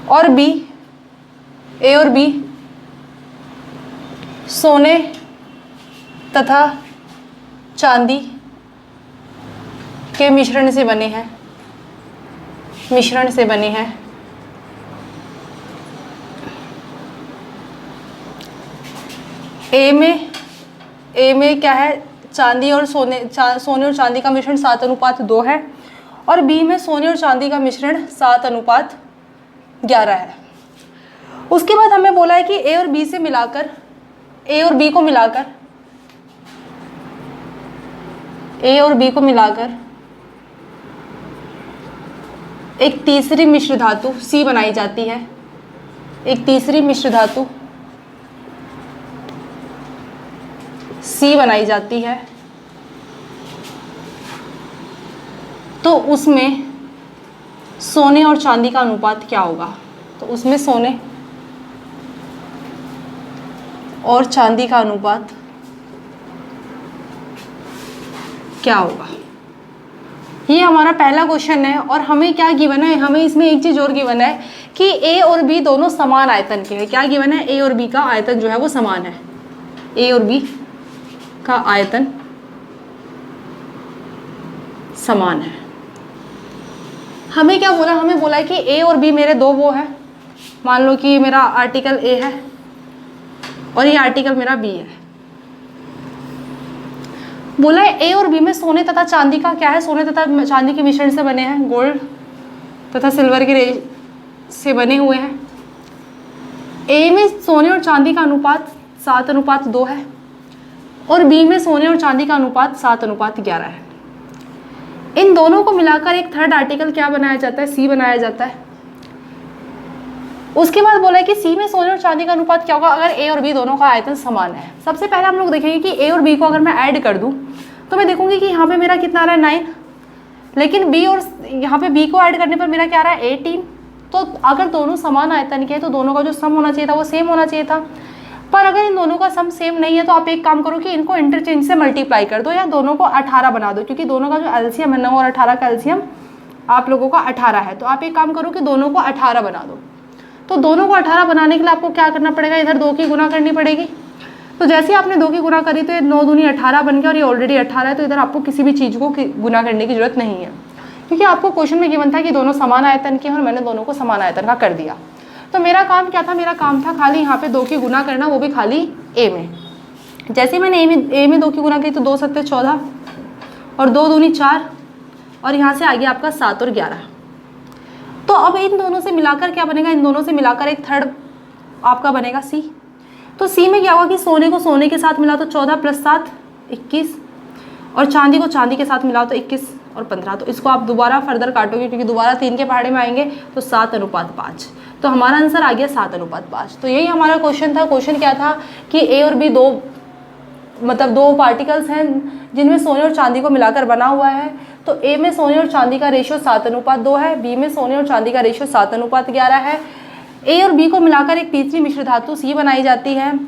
और बी, ए और बी सोने तथा चांदी के मिश्रण से बने हैं, मिश्रण से बने हैं। ए में क्या है, चांदी और सोने और चांदी का मिश्रण 7:2 है, और बी में सोने और चांदी का मिश्रण 7:11 है। उसके बाद हमें बोला है कि ए और बी से मिलाकर, ए और बी को मिलाकर, ए और बी को मिलाकर एक तीसरी मिश्र धातु सी बनाई जाती है, एक तीसरी मिश्र धातु सी बनाई जाती है। तो उसमें सोने और चांदी का अनुपात क्या होगा? तो उसमें सोने और चांदी का अनुपात क्या होगा? ये हमारा पहला क्वेश्चन है। और हमें क्या गिवन है, हमें इसमें एक चीज और गिवन है कि ए और बी दोनों समान आयतन के हैं। क्या गिवन है? ए और बी का आयतन जो है वो समान है, ए और बी का आयतन समान है। हमें क्या बोला? हमें बोला है कि ए और बी मेरे दो वो है, मान लो कि ये मेरा आर्टिकल ए है और ये आर्टिकल मेरा बी है। बोला है ए और बी में सोने तथा चांदी का क्या है, सोने तथा चांदी के मिश्रण से बने हैं, गोल्ड तथा सिल्वर के से बने हुए हैं। ए में सोने और चांदी का अनुपात 7:2 है और बी में सोने और चांदी का अनुपात 7:11 है। इन दोनों को मिलाकर एक थर्ड आर्टिकल क्या बनाया जाता है? सी बनाया जाता है। उसके बाद बोला है कि सी में सोने और चांदी का अनुपात क्या होगा अगर ए और बी दोनों का आयतन समान है। सबसे पहले हम लोग देखेंगे कि ए और बी को अगर मैं ऐड कर दूं तो मैं देखूंगी कि यहाँ पे मेरा कितना आ रहा है 9, लेकिन बी और यहाँ पे बी को ऐड करने पर मेरा क्या आ रहा है 18। तो अगर दोनों समान आयतन के हैं तो दोनों का जो सम होना चाहिए था वो सेम होना चाहिए था। पर अगर इन दोनों का सम सेम नहीं है तो आप एक काम करो कि इनको इंटरचेंज से मल्टीप्लाई कर दो या दोनों को 18 बना दो, क्योंकि दोनों का जो एलसीएम है 9 और 18 का एलसीएम आप लोगों का 18 है। तो आप एक काम करो कि दोनों को 18 बना दो। तो दोनों को 18 बनाने के लिए आपको क्या करना पड़ेगा? इधर 2 की गुना करनी पड़ेगी। तो जैसे ही आपने 2 की गुना करी तो ये 9 दूनी 18 बन गया और ये ऑलरेडी 18 है। तो इधर आपको किसी भी चीज़ को गुना करने की जरूरत नहीं है, क्योंकि आपको क्वेश्चन में गिवन था कि दोनों समान आयतन के हैं और मैंने दोनों को समान आयतन का कर दिया। तो मेरा काम क्या था? मेरा काम था खाली यहाँ पे 2 की गुना करना, वो भी खाली ए में। जैसे मैंने ए में 2 की गुना की तो 2 7 14 और 2 दूनी 4 और यहाँ से आ गया आपका 7 और 11। तो अब इन दोनों से मिलाकर क्या बनेगा? इन दोनों से मिलाकर एक थर्ड आपका बनेगा सी। तो सी में क्या होगा कि सोने को सोने के साथ मिला तो 14 + 7 21 और चांदी को चांदी के साथ मिला तो 21 और 15। तो इसको आप दोबारा फर्दर काटोगे क्योंकि दोबारा 3 के पहाड़े में आएंगे तो 7:5। तो हमारा आंसर आ गया 7:5। तो यही हमारा क्वेश्चन था। क्वेश्चन क्या था कि ए और बी दो पार्टिकल्स हैं जिनमें सोने और चांदी को मिलाकर बना हुआ है। तो ए में सोने और चांदी का रेशियो 7:2 है, बी में सोने और चांदी का रेशियो 7:11 है। ए और बी को मिलाकर एक तीसरी मिश्र धातु सी बनाई जाती है।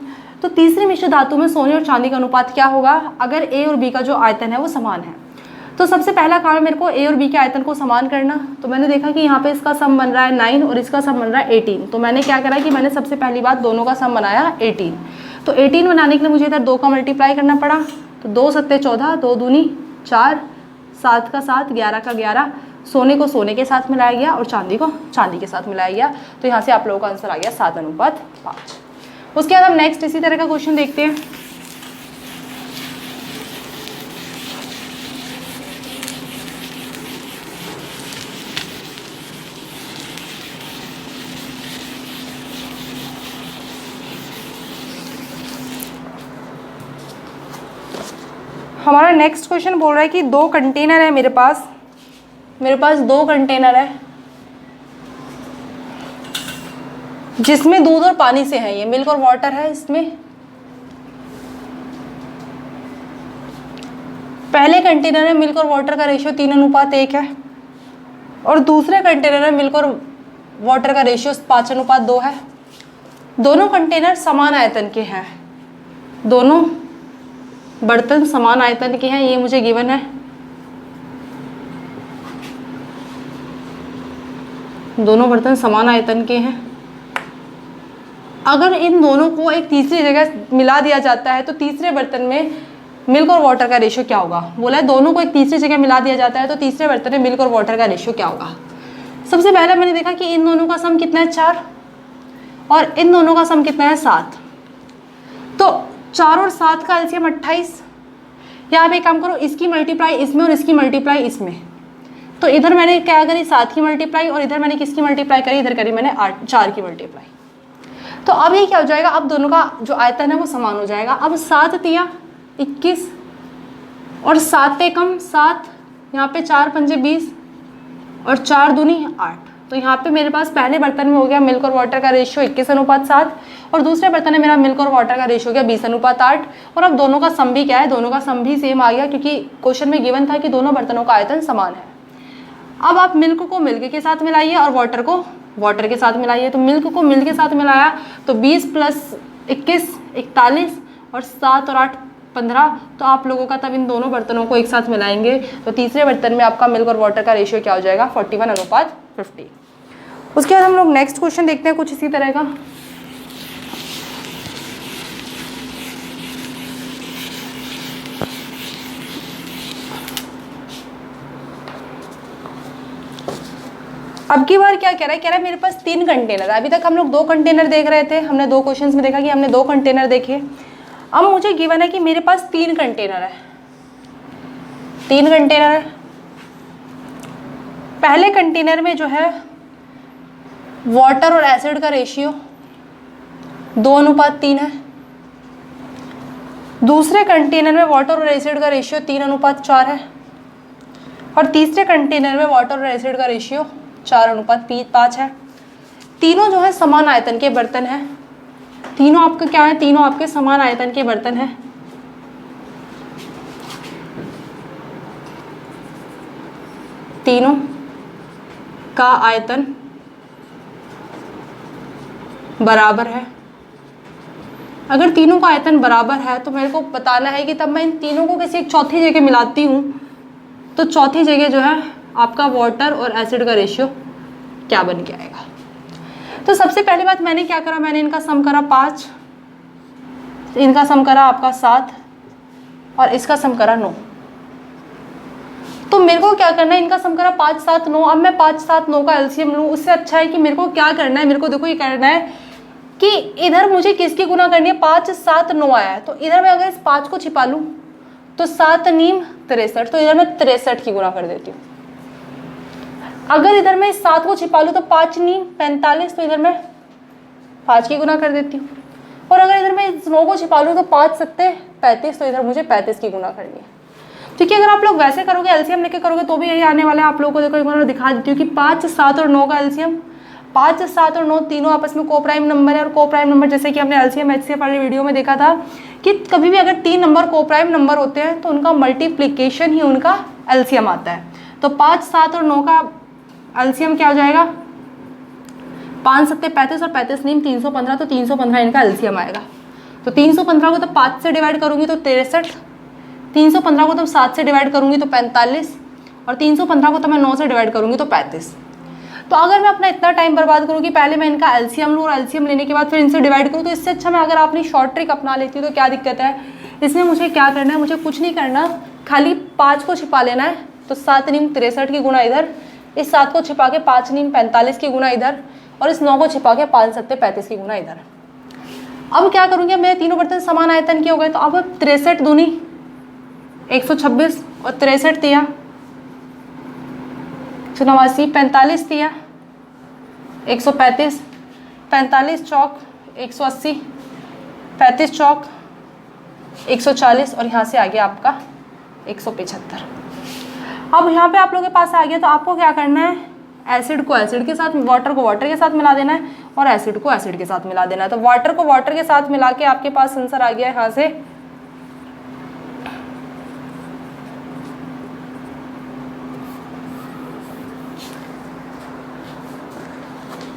तो तीसरी मिश्र धातु में सोने और चांदी का अनुपात क्या होगा अगर ए और बी का जो आयतन है वो समान है? तो सबसे पहला काम है मेरे को ए और बी के आयतन को समान करना। तो मैंने देखा कि यहाँ पे इसका सम बन रहा है 9 और इसका सम बन रहा है 18। तो मैंने क्या करा कि मैंने सबसे पहली बात दोनों का सम बनाया 18। तो 18 बनाने के लिए मुझे इधर 2 का मल्टीप्लाई करना पड़ा। तो 2 7 14, 2 दूनी 4, 7 का 7, 11 का 11। सोने को सोने के साथ मिलाया गया और चांदी को चांदी के साथ मिलाया गया। तो यहाँ से आप लोगों का आंसर आ गया 7:5। उसके बाद हम नेक्स्ट इसी तरह का क्वेश्चन देखते हैं। हमारा नेक्स्ट क्वेश्चन बोल रहा है कि 2 कंटेनर है मेरे पास 2 कंटेनर है जिसमें दूध और पानी से है। ये मिल्क और वाटर है। इसमें पहले कंटेनर में मिल्क और वाटर का रेशियो 3:1 है और दूसरे कंटेनर में मिल्क और वाटर का रेशियो 5:2 है। दोनों कंटेनर समान आयतन के हैं, दोनों बर्तन समान आयतन के हैं, ये मुझे गिवन है। दोनों बर्तन समान आयतन के हैं। अगर इन दोनों को एक तीसरी जगह मिला दिया जाता है तो तीसरे बर्तन में मिल्क और वाटर का रेशियो क्या होगा। बोला है दोनों को एक तीसरी जगह मिला दिया जाता है तो तीसरे बर्तन में मिल्क और वाटर का रेशियो क्या होगा। सबसे पहले मैंने देखा कि इन दोनों का सम कितना है 4 और इन दोनों का सम कितना है 7। तो 4 और 7 का एलसीएम 28। यहाँ पे एक काम करो, इसकी मल्टीप्लाई इसमें और इसकी मल्टीप्लाई इसमें। तो इधर मैंने क्या करी 7 की मल्टीप्लाई और इधर मैंने किसकी मल्टीप्लाई करी, इधर करी मैंने 4 की मल्टीप्लाई। तो अब ये क्या हो जाएगा, अब दोनों का जो आयतन है वो समान हो जाएगा। अब 7 तिया 21 और 7 कम 7, यहाँ पे 4 पंजे 20 और 4 दूनी 8। तो यहाँ पे मेरे पास पहले बर्तन में हो गया मिल्क और वाटर का रेशियो 21:7 और दूसरे बर्तन में मेरा मिल्क और वाटर का रेशियो हो गया 20:8। और अब दोनों का सम भी क्या है, दोनों का सम भी सेम आ गया क्योंकि क्वेश्चन में गिवन था कि दोनों बर्तनों का आयतन समान है। अब आप मिल्क को मिल्क के साथ मिलाइए और वाटर को वाटर के साथ मिलाइए। तो मिल्क को मिल्क के साथ मिलाया तो 20 + 21 41 और 7 और 8 15। तो आप लोगों का तब इन दोनों बर्तनों को एक साथ मिलाएंगे तो तीसरे बर्तन में आपका मिल्क और वाटर का रेशियो क्या हो जाएगा 41:50। उसके बाद हम लोग नेक्स्ट क्वेश्चन देखते हैं कुछ इसी तरह का। अब की बार क्या कह रहा है, कह रहा है मेरे पास 3 कंटेनर है। अभी तक हम लोग 2 कंटेनर देख रहे थे, हमने 2 क्वेश्चंस में देखा कि हमने 2 कंटेनर देखे। अब मुझे गिवन है कि मेरे पास 3 कंटेनर है, 3 कंटेनर है। पहले कंटेनर में जो है वाटर और एसिड का रेशियो 2:3 है। दूसरे कंटेनर में वाटर और एसिड का रेशियो 3:4 है और तीसरे कंटेनर में वाटर और एसिड का रेशियो 4:5 है। तीनों जो है समान आयतन के बर्तन हैं। तीनों आपके क्या है, तीनों आपके समान आयतन के बर्तन हैं। तीनों का आयतन बराबर है। अगर तीनों का आयतन बराबर है तो मेरे को बताना है कि तब मैं इन तीनों को किसी एक चौथी जगह मिलाती हूँ तो चौथी जगह जो है आपका वाटर और एसिड का रेशियो क्या बन के आएगा। तो सबसे पहली बात मैंने क्या करा, मैंने इनका सम करा 5, इनका सम करा आपका 7 और इसका सम करा 9। तो मेरे को क्या करना है, इनका सम करा 5 7 9। अब मैं 5 7 9 का एलसीएम लूँ, उससे अच्छा है कि मेरे को क्या करना है, मेरे को देखो ये करना है कि इधर मुझे किसकी गुना करनी है, 5 7 9 आया है तो इधर मैं अगर इस 5 को छिपा लूँ तो 7 9 63, तो इधर मैं 63 की गुना कर देती हूँ। अगर इधर मैं इस 7 को छिपा लूँ तो 5 9 45, तो इधर मैं 5 की गुना कर देती हूँ। और अगर इधर मैं इस 9 को छिपा लूँ तो 5 7 35, तो इधर मुझे 35 की गुना करनी है। ठीक है, अगर आप लोग वैसे करोगे एलसीएम लेके करोगे तो भी यही आने वाला है। आप लोगों को देखो एक बार दिखा देती हूँ कि 5 7 और 9 का एलसीएम, 5 7 और 9 तीनों आपस में को प्राइम नंबर है। और को प्राइम नंबर जैसे कि हमने एलसीएम एचसीएफ वाली वीडियो में देखा था कि कभी भी अगर 3 नंबर को प्राइम नंबर होते हैं तो उनका मल्टीप्लीकेशन ही उनका एलसीएम आता है। तो 5 7 और 9 का एलसीएम क्या हो जाएगा, 5 7 35 और 35 9 315, तो 315 इनका एलसीएम आएगा। तो 315 को तो 5 से डिवाइड करूंगी तो 63, 315 को तो 7 से डिवाइड करूंगी तो 45 और 315 को तो मैं 9 से डिवाइड करूंगी तो 35। तो अगर मैं अपना इतना टाइम बर्बाद करूँ कि पहले मैं इनका एलसीएम लूँ और एलसीएम लेने के बाद फिर इनसे डिवाइड करूँ, तो इससे अच्छा मैं अगर अपनी शॉर्ट ट्रिक अपना लेती हूँ तो क्या दिक्कत है। इसमें मुझे क्या करना है, मुझे कुछ नहीं करना, खाली 5 को छिपा लेना है। तो 7 9 63 की गुना इधर, इस 7 को छिपा के 5 9 45 की गुना इधर और इस 9 को छिपा के 5 7 35 की गुना इधर। अब क्या करूँगी, मेरे तीनों बर्तन समान आयतन के हो गए। तो अब 63 दूनी 126 और 63 तिया 189, 45 तिया 135, 45 चौक 180, 35 चौक 140 और यहाँ से आ गया आपका 175। अब यहाँ पे आप लोगों के पास आ गया तो आपको क्या करना है, एसिड को एसिड के साथ, वाटर को वाटर के साथ मिला देना है और एसिड को एसिड के साथ मिला देना है। तो वाटर को वाटर के साथ मिला के आपके पास आंसर आ गया यहाँ से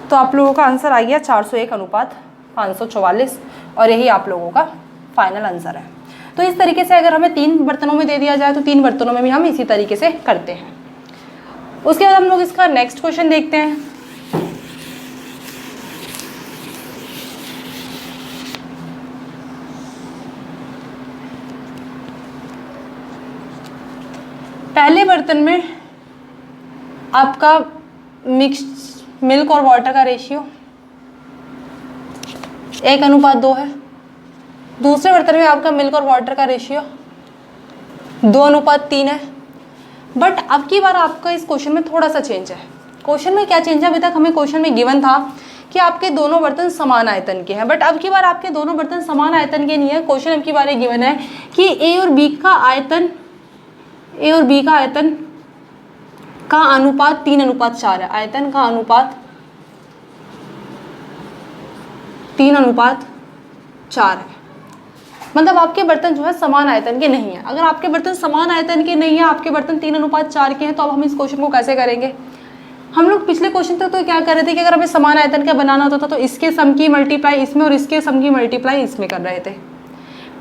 तो आप लोगों का आंसर आ गया 401:544 और यही आप लोगों का फाइनल आंसर है। तो इस तरीके से अगर हमें 3 बर्तनों में दे दिया जाए तो 3 बर्तनों में भी हम इसी तरीके से करते हैं। उसके बाद हम लोग इसका नेक्स्ट क्वेश्चन देखते हैं। बर्तन में आपका मिक्स मिल्क और वाटर का रेशियो 1:2 है। दूसरे बर्तन में आपका मिल्क और वाटर का रेशियो 2:3 है। बट अब की बार आपका इस क्वेश्चन में थोड़ा सा चेंज है। क्वेश्चन में क्या चेंज है, अभी तक हमें क्वेश्चन में गिवन था कि आपके दोनों बर्तन समान आयतन के हैं, बट अब की बार आपके दोनों बर्तन समान आयतन के नहीं है। क्वेश्चन अब की बार ये गिवन है कि ए और बी का आयतन का अनुपात 3:4 है। आयतन का अनुपात 3:4 है। मतलब आपके बर्तन जो है समान आयतन के नहीं है। अगर आपके बर्तन समान आयतन के नहीं है, आपके बर्तन 3:4 के हैं, तो अब हम इस क्वेश्चन को कैसे करेंगे। हम लोग पिछले क्वेश्चन तक तो क्या कर रहे थे कि अगर हमें समान आयतन का बनाना होता था तो इसके सम की मल्टीप्लाई इसमें और इसके सम की मल्टीप्लाई इसमें कर रहे थे।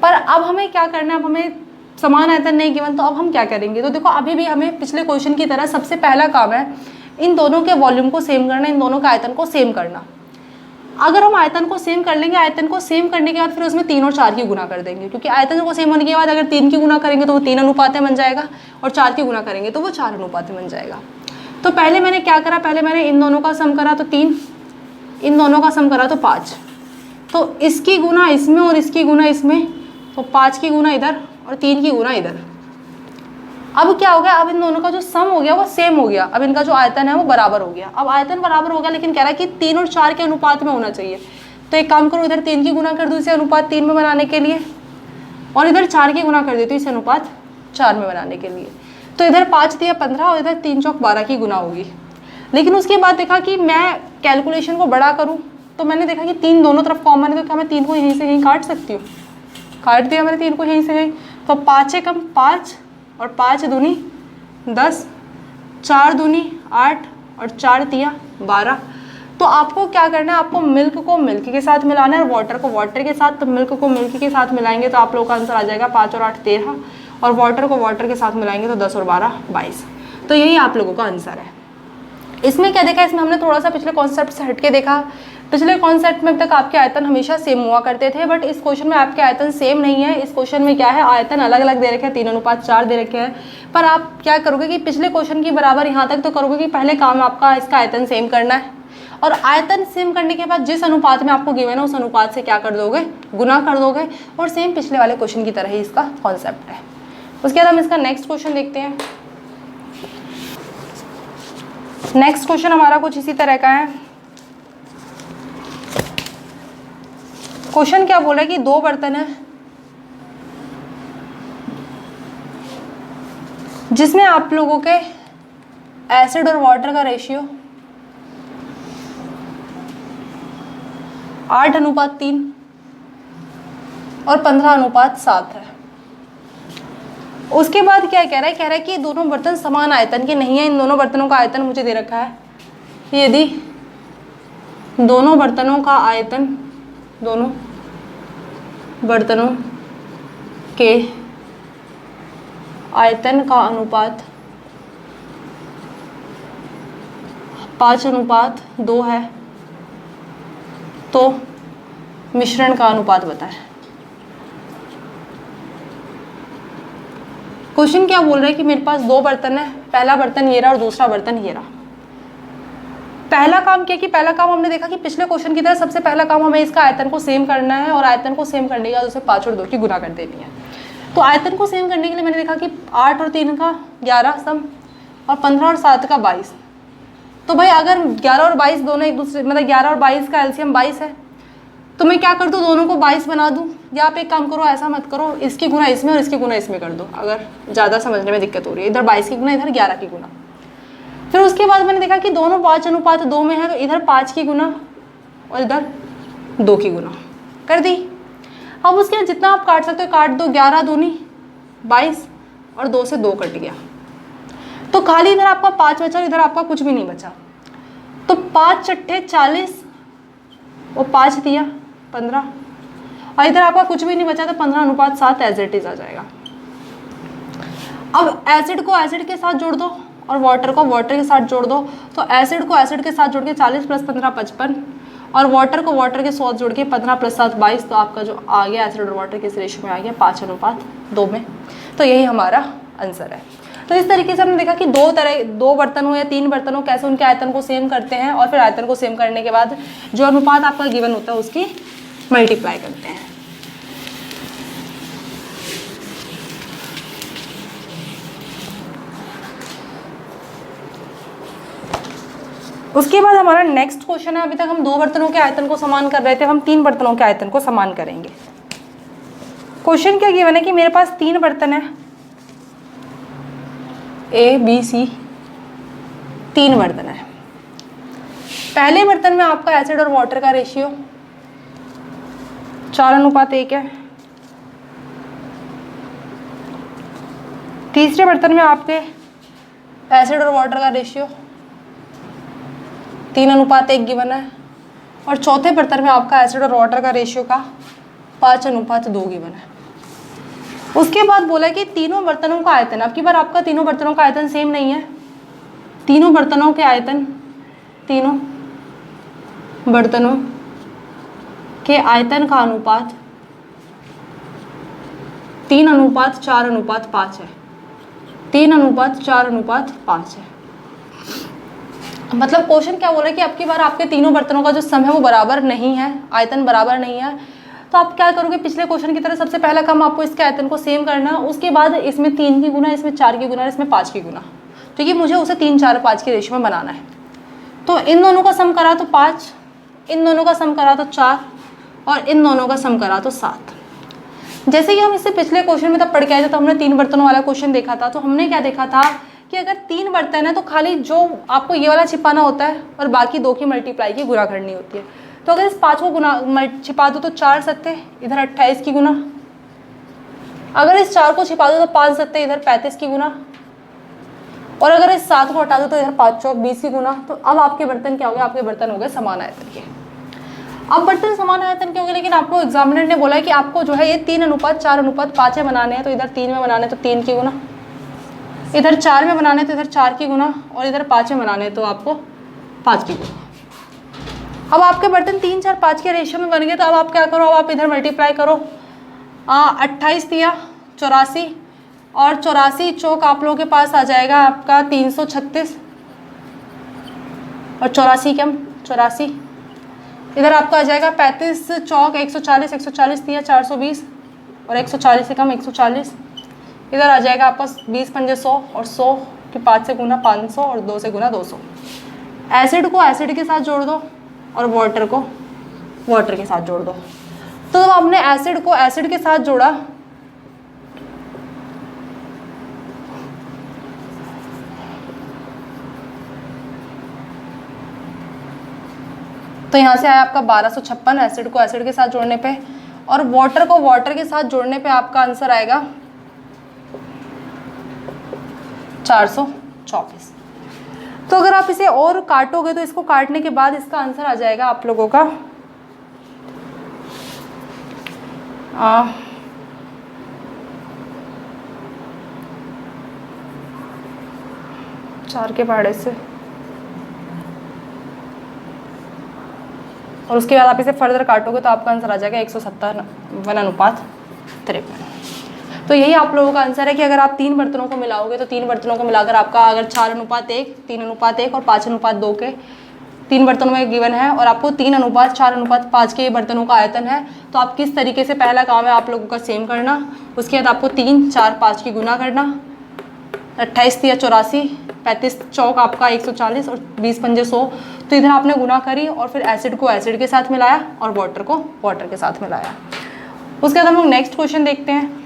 पर अब हमें क्या करना है, अब हमें समान आयतन नहीं गिवन, तो अब हम क्या करेंगे। तो देखो अभी भी हमें पिछले क्वेश्चन की तरह सबसे पहला काम है इन दोनों के वॉल्यूम को सेम करना, इन दोनों का आयतन को सेम करना। अगर हम आयतन को सेम कर लेंगे, आयतन को सेम करने के बाद फिर उसमें 3 और 4 की गुना कर देंगे, क्योंकि आयतन को सेम होने के बाद अगर 3 की गुना करेंगे तो वो 3 अनुपात में बन जाएगा और 4 की गुना करेंगे तो वो 4 अनुपात में बन जाएगा। तो पहले मैंने क्या करा, पहले मैंने इन दोनों का सम करा तो 3, इन दोनों का सम करा तो 5, तो इसकी गुना इसमें और इसकी गुना इसमें, तो 5 की गुना इधर और 3 की गुना इधर। अब क्या हो गया, अब इन दोनों का जो सम हो गया वो सेम हो गया, अब इनका जो आयतन है वो बराबर हो गया। अब आयतन बराबर हो गया, लेकिन कह रहा है कि 3 और 4 के अनुपात में होना चाहिए। तो एक काम करो, इधर 3 की गुना कर दो इसे अनुपात 3 में बनाने के लिए, और इधर 4 की गुना कर देती हूँ इसे अनुपात 4 में बनाने के लिए। तो इधर 5 दिया 15 और इधर 3 चौक 12 की गुना होगी। लेकिन उसके बाद देखा कि मैं कैलकुलेशन को बड़ा करूँ, तो मैंने देखा कि 3 दोनों तरफ कॉमन है, तो क्या मैं 3 को यहीं से यहीं काट सकती हूँ। काट दिया मैंने 3 को यहीं से यहीं, तो 5 से कम 5 और 5 दूनी 10, 4 दूनी 8 और 4 तिया 12। तो आपको क्या करना है, आपको मिल्क को मिल्क के साथ मिलाना है और वाटर को वाटर के साथ। तो मिल्क को मिल्क के साथ मिलाएंगे तो आप लोगों का आंसर आ जाएगा 5 और 8 13, और वाटर को वाटर के साथ मिलाएंगे तो 10 और 12 22। तो यही आप लोगों का आंसर है। इसमें क्या देखा, इसमें हमने थोड़ा सा पिछले कॉन्सेप्ट से हटके देखा। पिछले कॉन्सेप्ट में अब तक आपके आयतन हमेशा सेम हुआ करते थे, बट इस क्वेश्चन में आपके आयतन सेम नहीं है। इस क्वेश्चन में क्या है, आयतन अलग अलग दे रखे हैं, 3:4 दे रखे हैं। पर आप क्या करोगे कि पिछले क्वेश्चन की बराबर यहाँ तक तो करोगे कि पहले काम आपका इसका आयतन सेम करना है, और आयतन सेम करने के बाद जिस अनुपात में आपको गिवन है उस अनुपात से क्या कर दोगे, गुना कर दोगे। और सेम पिछले वाले क्वेश्चन की तरह ही इसका कॉन्सेप्ट है। उसके बाद हम इसका नेक्स्ट क्वेश्चन देखते हैं। नेक्स्ट क्वेश्चन हमारा कुछ इसी तरह का है। क्वेश्चन क्या बोला है कि 2 बर्तन है जिसमें आप लोगों के एसिड और वाटर का रेशियो 8:3 और 15:7 है। उसके बाद क्या कह रहा है कि दोनों बर्तन समान आयतन के नहीं है। इन दोनों बर्तनों का आयतन मुझे दे रखा है, यदि दोनों बर्तनों का आयतन, दोनों बर्तनों के आयतन का अनुपात 5:2 है, तो मिश्रण का अनुपात बताएं। क्वेश्चन क्या बोल रहा है कि मेरे पास 2 बर्तन है, पहला बर्तन ये रहा और दूसरा बर्तन ये रहा। पहला काम क्या कि पहला काम हमने देखा कि पिछले क्वेश्चन की तरह सबसे पहला काम हमें इसका आयतन को सेम करना है, और आयतन को सेम करने के बाद उसे 5 और 2 की गुना कर देनी है। तो आयतन को सेम करने के लिए मैंने देखा कि 8 और 3 का 11 सम, और 15 और 7 का 22। तो भाई अगर 11 और 22 दोनों एक दूसरे, मतलब 11 और 22 का एलसीएम 22 है, तो मैं क्या कर दूँ, दोनों को 22 बना दूँ। या आप एक काम करो, ऐसा मत करो, इसकी गुना इसमें और इसकी गुना इसमें कर दो, अगर ज़्यादा समझने में दिक्कत हो रही है। इधर 22 की गुना, इधर 11 की गुना। फिर उसके बाद मैंने देखा कि दोनों 5:2 में है, तो इधर 5 की गुना और इधर 2 की गुना कर दी। अब उसके बाद जितना आप काट सकते हो काट दो, 11 दूनी 22 और 2 से 2 कट गया, तो खाली इधर आपका 5 बचा और इधर आपका कुछ भी नहीं बचा। तो 5 छठे 40 और 5 दिया 15, और इधर आपका कुछ भी नहीं बचा, तो 15:7 एज इट इज आ जाएगा। अब एसिड को एसिड के साथ जोड़ दो और वाटर को वाटर के साथ जोड़ दो। तो एसिड को एसिड के साथ जोड़ के 40 + 15 55, और वाटर को वाटर के साथ जोड़ के 15 + 7 22। तो आपका जो आ गया एसिड और वाटर के रेशियो में आ गया 5:2 में। तो यही हमारा आंसर है। तो इस तरीके से हमने देखा कि दो बर्तन हो या 3 बर्तन हो, कैसे उनके आयतन को सेम करते हैं और फिर आयतन को सेम करने के बाद जो अनुपात आपका गिवन होता है उसकी मल्टीप्लाई करते हैं। उसके बाद हमारा नेक्स्ट क्वेश्चन है, अभी तक हम 2 बर्तनों के आयतन को समान कर रहे थे, हम 3 बर्तनों के आयतन को समान करेंगे। क्वेश्चन क्या गिवन है कि मेरे पास 3 बर्तन है, ए बी सी, 3 बर्तन है। पहले बर्तन में आपका एसिड और वाटर का रेशियो 4:1 है। तीसरे बर्तन में आपके एसिड और वाटर का रेशियो 3:1 गिवन है। और चौथे बर्तन में आपका एसिड और वाटर का रेशियो का 5:2 गिवन है। उसके बाद बोला कि तीनों बर्तनों का आयतन, अब की बार आपका तीनों बर्तनों का आयतन सेम नहीं है। तीनों बर्तनों के आयतन, तीनों बर्तनों के आयतन का अनुपात 3:4:5 है। 3:4:5 है। मतलब क्वेश्चन क्या बोला कि अब की बार आपके तीनों बर्तनों का जो सम है वो बराबर नहीं है, आयतन बराबर नहीं है। तो आप क्या करोगे, पिछले क्वेश्चन की तरह सबसे पहला काम आपको इसके आयतन को सेम करना, उसके बाद इसमें 3 की गुना, इसमें 4 की गुना, इसमें 5 की गुना, ठीक है। मुझे उसे 3, 4, 5 के रेशियो में बनाना है। तो इन दोनों का सम करा तो 5, इन दोनों का सम करा तो 4 और इन दोनों का सम करा तो 7। जैसे कि हम इससे पिछले क्वेश्चन में तब पढ़ के आए थे, तो हमने 3 बर्तनों वाला क्वेश्चन देखा था। तो हमने क्या देखा था कि अगर 3 बर्तन है तो खाली जो आपको ये वाला छिपाना होता है और बाकी 2 की मल्टीप्लाई की गुना करनी होती है। तो अगर इस 5 को गुना छिपा दो तो 4 सत्ते इधर 28 की गुना, अगर इस 4 को छिपा दो तो 5 सत्ते इधर 35 की गुना, और अगर इस 7 को हटा दो तो इधर 5 चौक 20 की गुना। तो अब आपके बर्तन क्या हो गए, आपके बर्तन हो गए समान आयतन के। अब बर्तन समान आयतन के हो गए, लेकिन आपको एग्जामिनर ने बोला है कि आपको जो है ये 3:4:5 में बनाने हैं। तो इधर 3 में बनाने तो 3 की गुना, इधर 4 में बनाने तो इधर 4 की गुना, और इधर 5 में बनाने तो आपको 5 की गुना। अब आपके बर्तन 3, 4, 5 के रेशियो में बन गए। तो अब आप क्या करो, अब आप इधर मल्टीप्लाई करो। 28 दिया 84, और 84 चौक आप लोगों के पास आ जाएगा आपका 336, और 84 कम 84 इधर आपका आ जाएगा 35 चौक 140, 140 दिया 420, और 140 से कम 140 इधर आ जाएगा आपका 20 पंजे 100, और 100 के 5 से गुना 500, और 2 से गुना 200। एसिड को एसिड के साथ जोड़ दो और वाटर को वाटर के साथ जोड़ दो। तो जब आपने एसिड को एसिड के साथ जोड़ा तो यहाँ से आया आपका 1256 एसिड को एसिड के साथ जोड़ने पे, और वाटर को वाटर के साथ जोड़ने पे आपका आंसर आएगा 424। तो अगर आप इसे और काटोगे तो इसको काटने के बाद इसका आंसर आ जाएगा आप लोगों का 4 के पहाड़े से, और उसके बाद आप इसे फर्दर काटोगे तो आपका आंसर आ जाएगा 157:53। तो यही आप लोगों का आंसर है कि अगर आप 3 बर्तनों को मिलाओगे तो 3 बर्तनों को मिलाकर आपका अगर 4:1, 3:1 और 5:2 के 3 बर्तनों में गिवन है, और आपको 3:4:5 के बर्तनों का आयतन है, तो आप किस तरीके से, पहला काम है आप लोगों का सेम करना, उसके बाद आपको 3, 4, 5 की गुना करना, 28 या 84, 35 चौक आपका 140, और 20 पंजे 100। तो इधर आपने गुना करी और फिर एसिड को एसिड के साथ मिलाया और वाटर को वाटर के साथ मिलाया। उसके बाद हम लोग नेक्स्ट क्वेश्चन देखते हैं।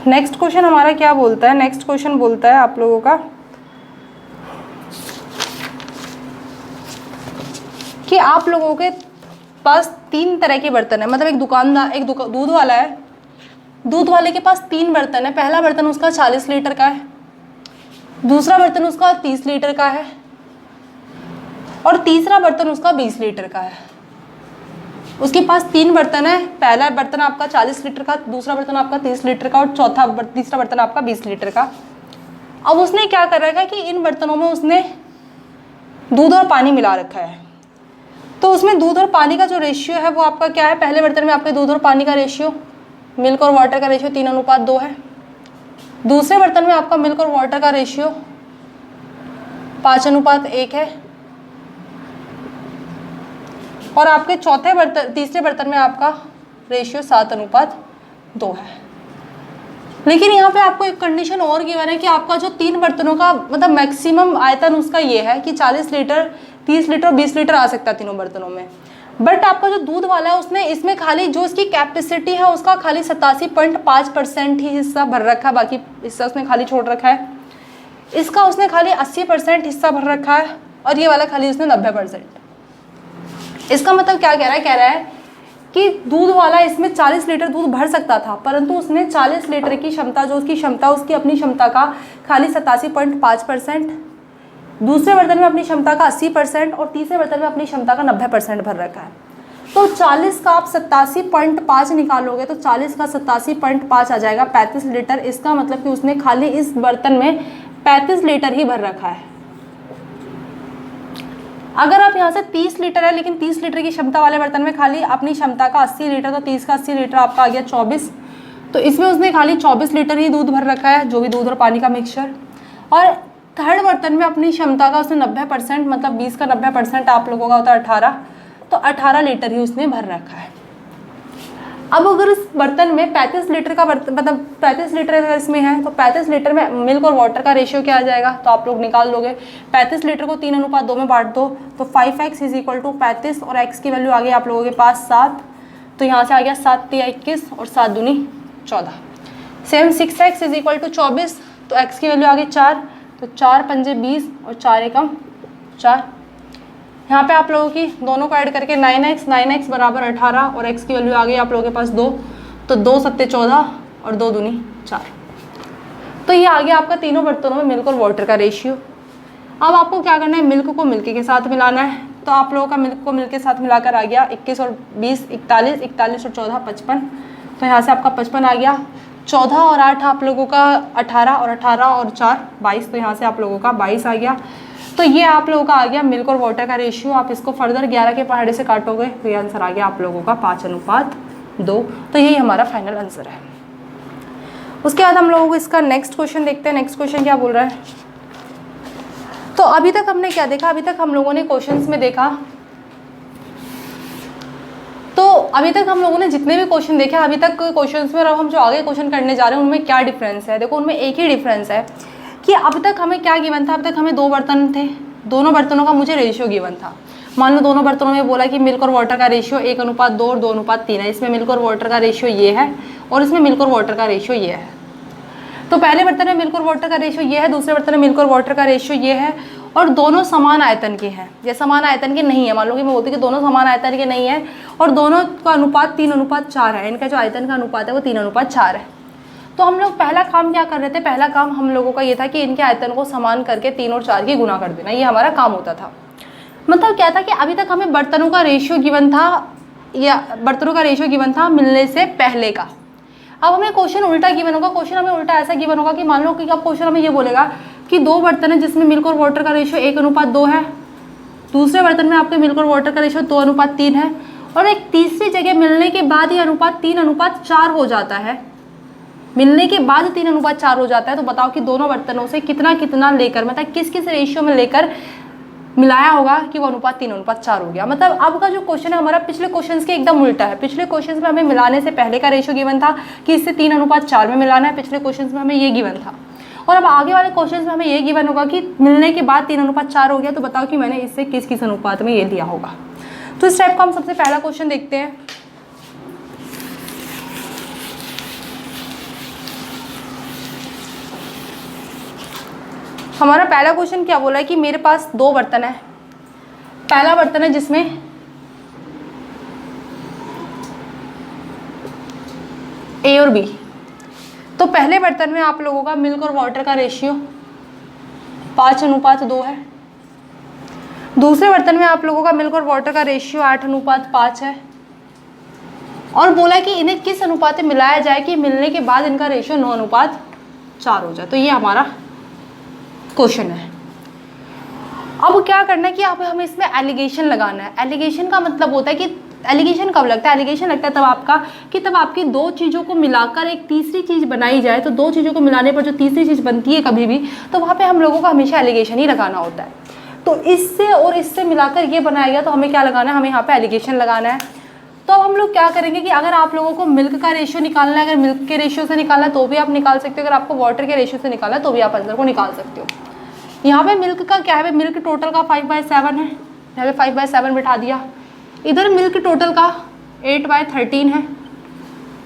नेक्स्ट क्वेश्चन हमारा क्या बोलता है, नेक्स्ट क्वेश्चन बोलता है आप लोगों का कि आप लोगों के पास 3 तरह के बर्तन है। मतलब एक दूध वाला है, दूध वाले के पास 3 बर्तन है। पहला बर्तन उसका 40 लीटर का है, दूसरा बर्तन उसका 30 लीटर का है, और तीसरा बर्तन उसका 20 लीटर का है। उसके पास 3 बर्तन है, पहला बर्तन आपका 40 लीटर का, दूसरा बर्तन आपका 30 लीटर का और तीसरा बर्तन आपका 20 लीटर का। अब उसने क्या कर रखा है कि इन बर्तनों में उसने दूध और पानी मिला रखा है। तो उसमें दूध और पानी का जो रेशियो है वो आपका क्या है, पहले बर्तन में आपके दूध और पानी का रेशियो, मिल्क और वाटर का रेशियो 3:2 है। दूसरे बर्तन में आपका मिल्क और वाटर का रेशियो 5:1 है। और आपके तीसरे बर्तन में आपका रेशियो 7:2 है। लेकिन यहाँ पे आपको एक कंडीशन और गिवन है कि आपका जो 3 बर्तनों का मतलब मैक्सिमम आयतन उसका ये है कि 40 लीटर, 30 लीटर और 20 लीटर आ सकता है तीनों बर्तनों में। बट आपका जो दूध वाला है उसने इसमें खाली जो इसकी कैपेसिटी है उसका खाली 87.5% ही हिस्सा भर रखा है, बाकी हिस्सा उसने खाली छोड़ रखा है। इसका उसने खाली 80% हिस्सा भर रखा है और ये वाला खाली उसने 90%। इसका मतलब क्या कह रहा है कि दूध वाला इसमें 40 लीटर दूध भर सकता था, परंतु उसने 40 लीटर की क्षमता, जो उसकी क्षमता, उसकी अपनी क्षमता का खाली 87.5%, दूसरे बर्तन में अपनी क्षमता का 80% और तीसरे बर्तन में अपनी क्षमता का 90% भर रखा है। तो 40 का आप 87.5 निकालोगे तो 40 का 87.5 आ जाएगा 35 लीटर। इसका मतलब कि उसने खाली इस बर्तन में 35 लीटर ही भर रखा है। अगर आप यहाँ से 30 लीटर है लेकिन 30 लीटर की क्षमता वाले बर्तन में खाली अपनी क्षमता का 80 लीटर, तो 30 का 80 लीटर आपका आ गया 24। तो इसमें उसने खाली 24 लीटर ही दूध भर रखा है, जो भी दूध और पानी का मिक्सचर। और थर्ड बर्तन में अपनी क्षमता का उसने 90%, मतलब 20 का 90% आप लोगों का होता है 18, तो 18 लीटर ही उसने भर रखा है। अब अगर इस बर्तन में 35 लीटर का मतलब 35 लीटर अगर इसमें है तो 35 लीटर में मिल्क और वाटर का रेशियो क्या आ जाएगा, तो आप लोग निकाल लोगे। 35 लीटर को 3:2 में बांट दो तो 5x = 35 और x की वैल्यू आ गई आप लोगों के पास 7। तो यहाँ से आ गया 7 × 21 और 7 दूनी 14। सेम 6x = 24, तो x की वैल्यू आ गई 4, तो 4 पंजे 20 और 4 एकम 4। यहाँ पे आप लोगों की दोनों को ऐड करके 9x बराबर 18 और x की वैल्यू आ गई आप लोगों के पास 2, तो 2 × 7 = 14 और 2 दूनी 4। तो ये आ गया आपका तीनों बर्तनों में मिल्क और वाटर का रेशियो। अब आपको क्या करना है, मिल्क को मिल्क के साथ मिलाना है। तो आप लोगों का मिल्क को मिल्क के साथ मिलाकर आ गया 21 और 20 41, 41 और 14 55। तो यहाँ से आपका 55 आ गया। 14 और 8 आप लोगों का 18 और 18 और 4 22, तो यहाँ से आप लोगों का 22 आ गया। तो ये आप लोगों का आ गया मिल्क और वाटर का रेशियो। आप इसको फर्दर 11 के पहाड़े से काटोगे तो ये आंसर आ गया आप लोगों का 5:2। तो यही हमारा फाइनल आंसर है। उसके बाद हम लोगों को इसका नेक्स्ट क्वेश्चन देखते हैं। नेक्स्ट क्वेश्चन क्या बोल रहा है। तो अभी तक हमने क्या देखा, अभी तक हम लोगों ने क्वेश्चंस में देखा, तो अभी तक हम लोगों ने जितने भी क्वेश्चन देखे अभी तक क्वेश्चंस में, और हम जो आगे क्वेश्चन करने जा रहे हैं उनमें क्या डिफरेंस है। देखो उनमें एक ही डिफरेंस है कि अब तक हमें क्या गिवन था, अब तक हमें 2 बर्तन थे, दोनों बर्तनों का मुझे रेशियो गिवन था। मान लो दोनों बर्तनों में बोला कि मिल्क और वाटर का रेशियो 1:2 और 2:3 है। इसमें मिल्क और वाटर का रेशियो ये है और इसमें मिल्क और वाटर का रेशियो ये है। तो पहले बर्तन में मिल्क और वाटर का रेशियो ये है, दूसरे बर्तन में मिल्क और वाटर का रेशियो ये है, और दोनों समान आयतन के हैं। ये समान आयतन के नहीं है, मान लो कि मैं बोलती कि दोनों समान आयतन के नहीं है और दोनों का अनुपात 3:4 है। इनका जो आयतन का अनुपात है वो 3:4 है। तो हम लोग पहला काम क्या कर रहे थे, पहला काम हम लोगों का ये था कि इनके आयतन को समान करके 3 और 4 की गुना कर देना, ये हमारा काम होता था। मतलब क्या था कि अभी तक हमें बर्तनों का रेशियो गिवन था, या बर्तनों का रेशियो गिवन था मिलने से पहले का। अब हमें क्वेश्चन उल्टा गिवन होगा। क्वेश्चन हमें उल्टा ऐसा गिवन होगा कि मान लो कि अब क्वेश्चन हमें ये बोलेगा कि 2 बर्तन है जिसमें मिल्क और वाटर का रेशियो 1:2 है, दूसरे बर्तन में आपके मिल्क और वाटर का रेशियो 2:3 है, और एक तीसरी जगह मिलने के बाद ये अनुपात 3:4 हो जाता है। मिलने के बाद 3:4 हो जाता है। तो बताओ कि दोनों बर्तनों से कितना कितना लेकर, मतलब किस किस रेशियो में लेकर मिलाया होगा कि वो अनुपात 3:4 हो गया। मतलब अब का जो क्वेश्चन है हमारा पिछले क्वेश्चंस के एकदम उल्टा है। पिछले क्वेश्चंस में हमें मिलाने से पहले का रेशियो गिवन था कि इससे 3:4 में मिलाना है, पिछले क्वेश्चंस में हमें ये गिवन था। और अब आगे वाले क्वेश्चंस में हमें ये गिवन होगा कि मिलने के बाद 3:4 हो गया। तो बताओ कि मैंने इससे किस किस अनुपात में ये लिया होगा। तो इस टाइप का हम सबसे पहला क्वेश्चन देखते हैं। हमारा पहला क्वेश्चन क्या बोला है कि मेरे पास 2 बर्तन है। पहला बर्तन है जिसमें ए और बी। तो पहले बर्तन में आप लोगों का मिल्क और वाटर का रेशियो 5:2 है। दूसरे बर्तन में आप लोगों का मिल्क और वाटर का रेशियो 8:5 है। और बोला कि इन्हें किस अनुपात में मिलाया जाए कि मिलने के बाद इनका रेशियो 9:4 हो जाए। तो ये हमारा क्वेश्चन है। अब क्या करना है कि अब हमें इसमें एलिगेशन लगाना है। एलिगेशन का मतलब होता है कि एलिगेशन कब लगता है? एलिगेशन लगता है तब आपका कि तब आपकी दो चीज़ों को मिलाकर एक तीसरी चीज़ बनाई जाए। तो दो चीज़ों को मिलाने पर जो तीसरी चीज़ बनती है कभी भी, तो वहाँ पे हम लोगों को हमेशा एलिगेशन ही लगाना होता है। तो इससे और इससे मिलाकर ये बनाया गया, तो हमें क्या लगाना है? हमें यहाँ पे एलिगेशन लगाना है। तो अब हम लोग क्या करेंगे कि अगर आप लोगों को मिल्क का रेशियो निकालना है, अगर मिल्क के रेशियो से निकालना है तो भी आप निकाल सकते हो, अगर आपको वाटर के रेशियो से निकालना है तो भी आप आंसर को निकाल सकते हो। यहाँ पे मिल्क का क्या है? मिल्क टोटल का 5/7 है, यहाँ पे 5/7 बिठा दिया। इधर मिल्क टोटल का 8/13 है,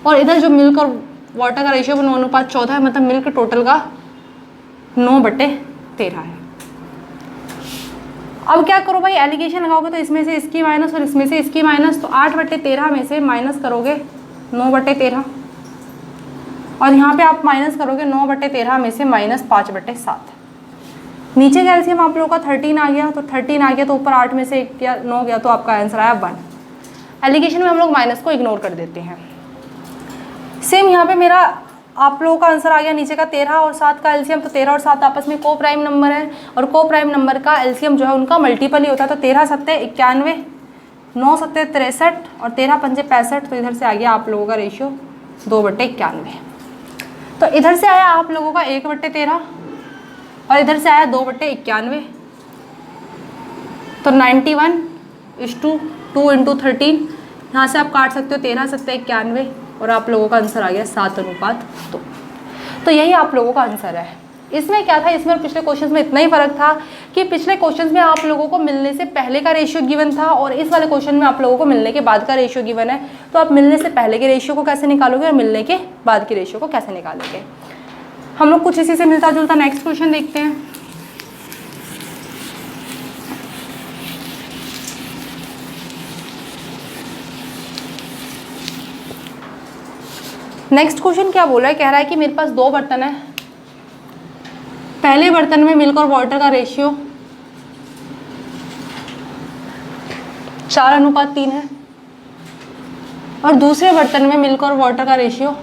और इधर जो मिल्क और वाटर का रेशियो 9:14 है, मतलब मिल्क टोटल का 9/13 है। अब क्या करो भाई, एलिगेशन लगाओगे तो इसमें से इसकी माइनस और इसमें से इसकी माइनस, तो 8/13 में से माइनस करोगे 9/13, और यहाँ पे आप माइनस करोगे 9/13 में से माइनस 5/7। नीचे कैल्शियम आप लोगों का 13 आ गया, तो 13 आ गया तो ऊपर 8 में से 1 या 9 गया, तो आपका आंसर आया 1। एलिगेशन में हम लोग माइनस को इग्नोर कर देते हैं। सेम यहाँ पे मेरा आप लोगों का आंसर आ गया नीचे का 13 और 7 का एलसीएम। तो 13 और 7 आपस में को प्राइम नंबर है, और को प्राइम नंबर का एलसीएम जो है उनका मल्टीपल ही होता है। तो 13 7 91, 9 7 63 और 13 5 65। तो इधर से आ गया आप लोगों का रेशियो 2/91। तो इधर से आया आप लोगों का 1/13 और इधर से आया 2/91। तो 91:2 × 13, यहाँ से आप काट सकते हो 13 7 91, और आप लोगों का आंसर आ गया 7:2। तो यही आप लोगों का आंसर है। इसमें क्या था, इसमें पिछले क्वेश्चंस में इतना ही फर्क था कि पिछले क्वेश्चंस में आप लोगों को मिलने से पहले का रेशियो गिवन था, और इस वाले क्वेश्चन में आप लोगों को मिलने के बाद का रेशियो गिवन है। तो आप मिलने से पहले के रेशियो को कैसे निकालोगे और मिलने के बाद के रेशियो को कैसे निकालोगे, हम लोग कुछ इसी से मिलता जुलता नेक्स्ट क्वेश्चन देखते हैं। नेक्स्ट क्वेश्चन क्या बोल रहा है? कह रहा है कि मेरे पास 2 बर्तन है। पहले बर्तन में मिल्क और वाटर का रेशियो 4:3 है, और दूसरे बर्तन में मिल्क और वाटर का रेशियो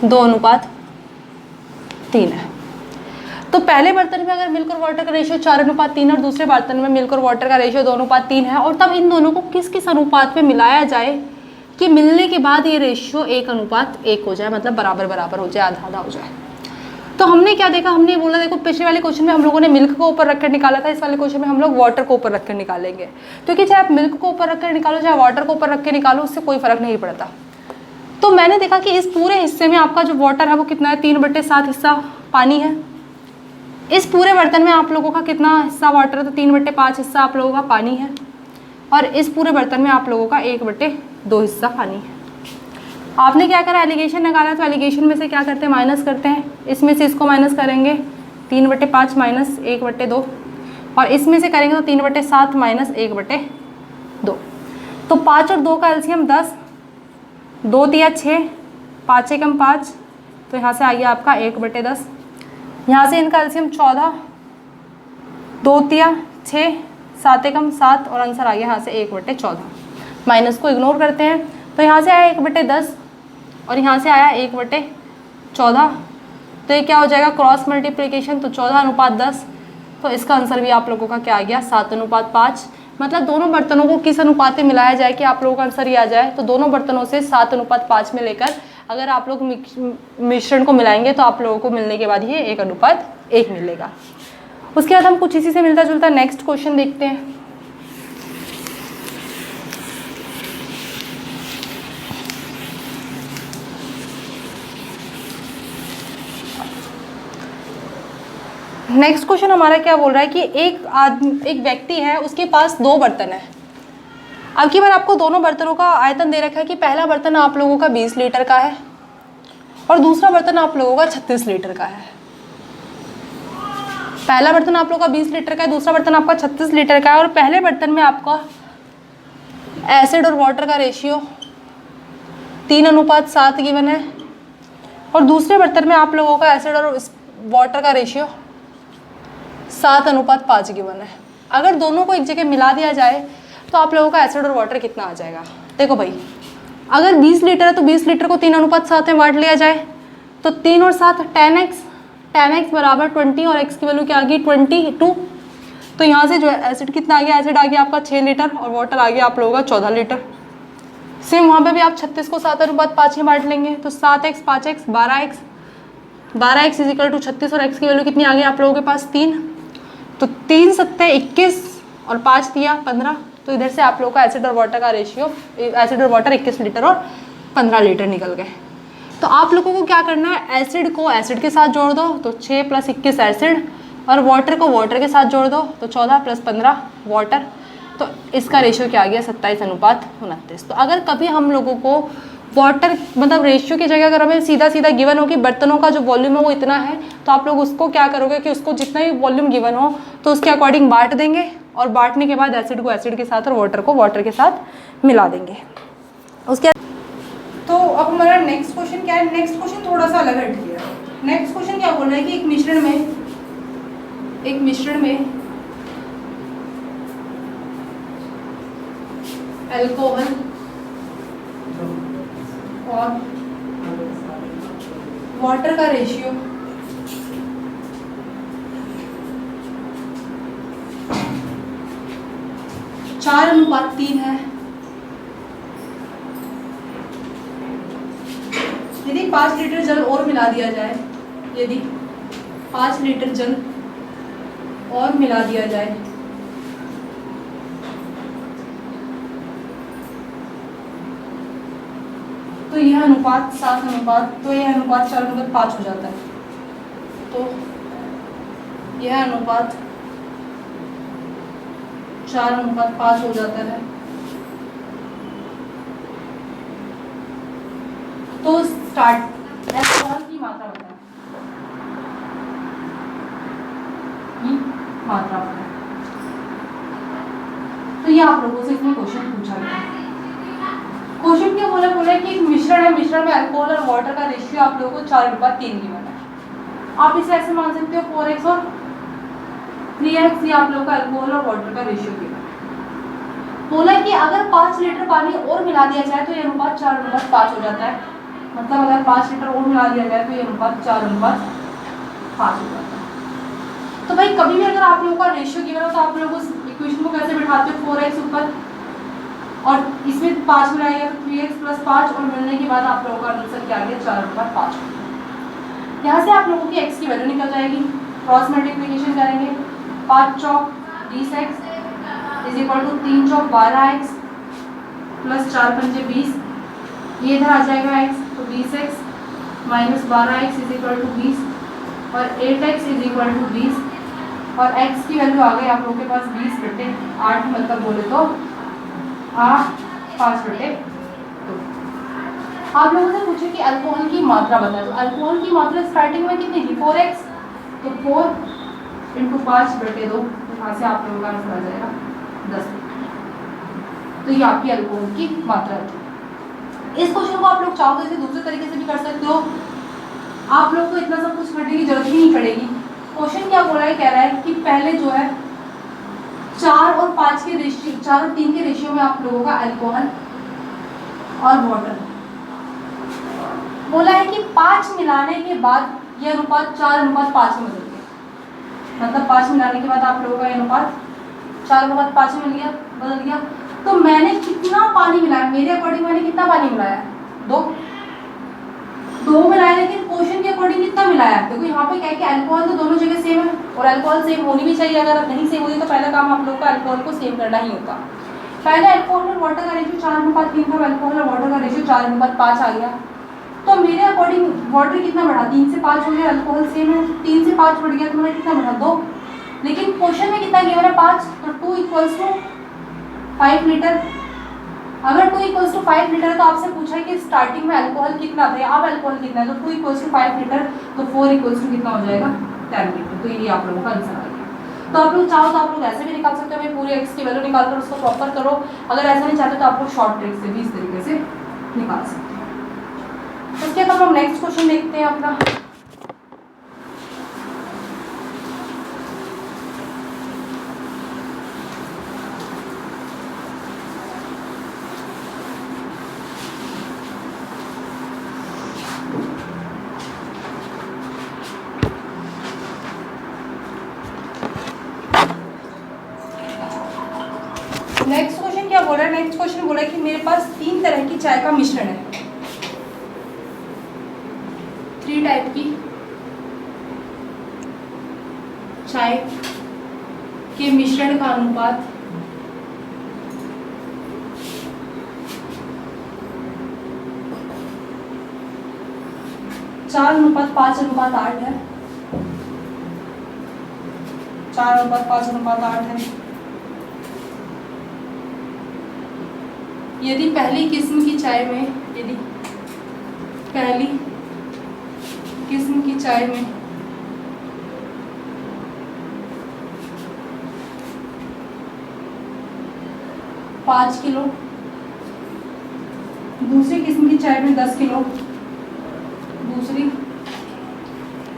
2:3 है। तो पहले बर्तन में अगर मिल्क और वाटर का रेशियो 4:3 और दूसरे बर्तन में मिल्क और वाटर का रेशियो 2:3 है, और तब इन दोनों को किस किस अनुपात में मिलाया जाए कि मिलने के बाद ये रेशियो 1:1 हो जाए, मतलब बराबर बराबर हो जाए, आधा आधा हो जाए। तो हमने क्या देखा, हमने बोला देखो पिछले वाले क्वेश्चन में हम लोगों ने मिल्क को ऊपर रखकर निकाला था, इस वाले क्वेश्चन में हम लोग वाटर को ऊपर रखकर निकालेंगे, क्योंकि चाहे आप मिल्क को ऊपर रखकर निकालो चाहे वाटर को ऊपर रख के निकालो, उससे कोई फर्क नहीं पड़ता। तो मैंने देखा कि इस पूरे हिस्से में आपका जो वाटर है वो कितना है, 3/7 हिस्सा पानी है। इस पूरे बर्तन में आप लोगों का कितना हिस्सा वाटर है, तो 3/5 हिस्सा आप लोगों का पानी है, और इस पूरे बर्तन में आप लोगों का 1/2 हिस्सा पानी है। आपने क्या करा, एलिगेशन निकाला, तो एलिगेशन में से क्या करते हैं, माइनस करते हैं। इसमें से इसको माइनस करेंगे 3/5 माइनस 1/2, और इसमें से करेंगे तो 3/7 माइनस 1/2। तो 5 और 2 का एलसीएम 10, 2 तिया 6, 5 एकम 5, तो यहाँ से आ गया आपका 1/10। यहाँ से इनका एलसीएम 14, 2 तिया 6, 7 एकम 7, और आंसर आ गया यहाँ से 1/14। माइनस को इग्नोर करते हैं, तो यहाँ से आया 1/10 और यहाँ से आया 1/14। तो ये क्या हो जाएगा, क्रॉस मल्टीप्लिकेशन, तो 14:10। तो इसका आंसर भी आप लोगों का क्या आ गया, 7:5। मतलब दोनों बर्तनों को किस अनुपात में मिलाया जाए कि आप लोगों का आंसर ये आ जाए, तो दोनों बर्तनों से 7:5 में लेकर अगर आप लोग मिश्रण को मिलाएंगे तो आप लोगों को मिलने के बाद ये 1:1 मिलेगा। उसके बाद हम कुछ इसी से मिलता जुलता नेक्स्ट क्वेश्चन देखते हैं। नेक्स्ट क्वेश्चन हमारा क्या बोल रहा है कि एक व्यक्ति है, उसके पास 2 बर्तन है। अब की बार आपको दोनों बर्तनों का आयतन दे रखा है कि पहला बर्तन आप लोगों का 20 लीटर का है और दूसरा बर्तन आप लोगों का 36 लीटर का है। पहला बर्तन आप लोगों का 20 लीटर का है, दूसरा बर्तन आपका 36 लीटर का है, और पहले बर्तन में आपका एसिड और वाटर का रेशियो 3:7 गिवन है, और दूसरे बर्तन में आप लोगों का एसिड और वाटर का रेशियो 7:5 गिवन है। अगर दोनों को एक जगह मिला दिया जाए तो आप लोगों का एसिड और वाटर कितना आ जाएगा, देखो भाई, अगर 20 लीटर है तो 20 लीटर को 3:7 में बांट लिया जाए, तो 3 और 7 10x बराबर 20 और x की वैल्यू क्या आ गई 22। तो यहाँ से जो है एसिड कितना आ गया, एसिड आ गया आपका 6 लीटर और वाटर आ गया आप लोगों का 14 लीटर। सेम वहाँ पे भी आप 36 को 7:5 में बांट लेंगे, तो 7x 5x 12x is equal to 36 और x की वैल्यू कितनी आ गई आप लोगों के पास 3। तो 3 7 21 और 5 दिया 15। तो इधर से आप लोगों का एसिड और वाटर का रेशियो, एसिड और वाटर 21 लीटर और 15 लीटर निकल गए। तो आप लोगों को क्या करना है, एसिड को एसिड के साथ जोड़ दो तो 6 + 21 एसिड, और वाटर को वाटर के साथ जोड़ दो तो 14 + 15 वाटर। तो इसका रेशियो क्या आ गया 27:29। तो अगर कभी हम लोगों को वाटर मतलब रेशियो की जगह अगर हमें सीधा सीधा गिवन हो कि बर्तनों का जो वॉल्यूम है वो इतना है, तो आप लोग उसको क्या करोगे कि उसको जितना भी वॉल्यूम गिवन हो तो उसके अकॉर्डिंग बांट देंगे, और बांटने के बाद एसिड को एसिड के साथ और वाटर को वाटर के साथ मिला देंगे। उसके तो अब हमारा नेक्स्ट क्वेश्चन क्या है, नेक्स्ट क्वेश्चन थोड़ा सा अलग हट गया। नेक्स्ट क्वेश्चन क्या बोल रहा है कि एक मिश्रण में अल्कोहल और वाटर का रेशियो 4:3 है। यदि 5 लीटर जल और मिला दिया जाए, यदि 5 लीटर जल और मिला दिया जाए तो यह अनुपात 7 तो यह अनुपात 4:5 हो जाता है। तो यह अनुपात 4:5 हो जाता है। तो स्टार्ट अल्कोहल की मात्रा बताएं, मात्रा बताएं। तो ये आप लोगों से इसमें क्वेश्चन पूछा गया है। क्वेश्चन क्या बोला है कि एक मिश्रण है, मिश्रण में अल्कोहल और वाटर का रेशियो आप लोगों को 4:3 गिवन है। आप इसे ऐसे मान सकते हो 4x और 3x, ये आप लोगों का अल्कोहल और वाटर का रेशियो गिवन है। बोला कि अगर 5 लीटर पानी और मिला दिया जाए तो ये अनुपात 4:5 हो जाता है। मतलब अगर 5 लीटर और मिला दिया जाए तो ये अनुपात 4:5 हो जाता है। तो भाई कभी भी अगर आप लोगों का रेशियो गिवन हो तो आप लोग उस इक्वेशन को कैसे बिठाते हो, 4x ऊपर और इसमें 5 मिलाएंगे तो 3x + 5 और मिलने के बाद आप लोगों का आंसर क्या आ गया 4:5। यहाँ से आप लोगों की x की वैल्यू निकल जाएगी, क्रॉस मल्टीप्लिकेशन करेंगे, 5 चौक 20x इज इक्वल टू 3 चौक 12x प्लस 4 पंजे 20, ये इधर आ जाएगा x, तो 20x minus 12x is equal to 20 और 8x इज इक्वल टू 20 और x की वैल्यू आ गई आप लोगों के पास 20/8, मतलब बोले तो 5/2। आप लोगों से पूछे कि अल्कोहल की मात्रा बताए, तो अल्कोहल की मात्रा स्टार्टिंग में कितनी थी 4x, तो 4 × 5/2, यहाँ से आप लोगों का आंसर आ जाएगा 10। तो ये आपकी अल्कोहल की मात्रा है। इस क्वेश्चन को आप लोग चाहो तो इसे दूसरे तरीके से भी कर सकते हो, आप लोग को इतना सब कुछ करने की जरूरत ही नहीं पड़ेगी। क्वेश्चन क्या बोल रहा है, कह रहा है कि पहले जो है 4 और 5 के रेशियो, 4 और 3 के रेशियो में आप लोगों का अल्कोहल और वाटर बोला है कि 5 मिलाने के बाद यह अनुपात 4:5 में बदल गया। मतलब 5 मिलाने के बाद आप लोगों का अनुपात 4:5 में बदल गया। तो मैंने कितना पानी मिलाया, मेरे अकॉर्डिंग मैंने कितना पानी मिलाया 2 मिलाया, लेकिन क्वेश्चन के अकॉर्डिंग कितना मिलाया, देखो यहाँ पे क्या है कि अल्कोहल तो दोनों जगह सेम है और अल्कोहल सेम होनी भी चाहिए। अगर नहीं सेम होती तो पहला काम आप लोग का अल्कोहल को सेम करना ही होता। पहले अल्कोहल और वाटर का रेशियो 4:3 था, अल्कोहल और वाटर का रेशियो 4:5 आ गया। तो मेरे अकॉर्डिंग वाटर कितना बढ़ा, 3 से 5 हो गया, अल्कोहल सेम है, 3 से 5 बढ़ गया तो मैंने कितना बढ़ा 2, लेकिन क्वेश्चन में कितना गिवन है 5, तो 2 = 5 लीटर। अगर 2 = 5 लीटर तो आपसे पूछा है कि स्टार्टिंग में अल्कोहल कितना था, अब अल्कोहल कितना है, तो 2 = 5 लीटर, तो 4 = कितना हो जाएगा 10 लीटर। तो ये आप लोगों का आंसर आ गया। तो आप लोग चाहो तो आप लोग ऐसे भी निकाल सकते हो, भाई पूरे x की वैल्यू निकाल कर उसको प्रॉपर करो। अगर ऐसा नहीं चाहते तो आप लोग शॉर्ट ट्रिक से भी इस तरीके से निकाल सकते हो। उसके बाद हम नेक्स्ट क्वेश्चन देखते हैं अपना। नेक्स्ट क्वेश्चन क्या बोल रहा है, नेक्स्ट क्वेश्चन बोल रहा है कि मेरे पास 3 तरह की चाय का मिश्रण है, 3 टाइप की चाय के मिश्रण का अनुपात 4:5:8 है, 4:5:8 है। यदि पहली किस्म की चाय में, यदि पहली किस्म की चाय में 5 किलो, दूसरी किस्म की चाय में 10 किलो, दूसरी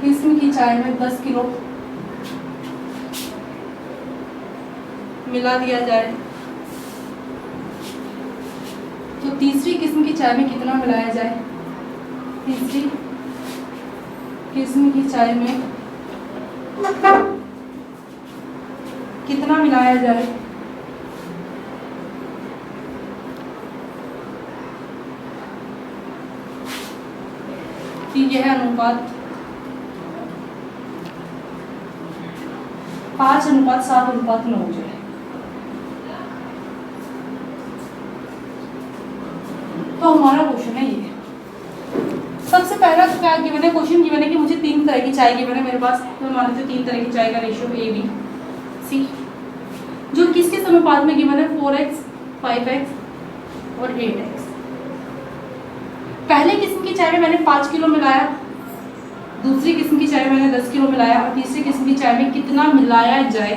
किस्म की चाय में 10 किलो मिला दिया जाए तो तीसरी किस्म की चाय में कितना मिलाया जाए, तीसरी किस्म की चाय में कितना मिलाया जाए। यह अनुपात 5:7:9 हो जाए। तो हमारा क्वेश्चन है ये। सबसे पहला तो क्या गिवन है, क्वेश्चन गिवन है कि मुझे 3 तरह की चाय गिवन है मेरे पास, तो मान लीजिए 3 तरह की चाय का रेशियो ए बी सी, जो किसके अनुपात में गिवन है, 4x 5x और 8x। पहले किस्म की चाय में मैंने 5 किलो मिलाया, दूसरी किस्म की चाय में मैंने 10 किलो मिलाया, और तीसरी किस्म की चाय में कितना मिलाया जाए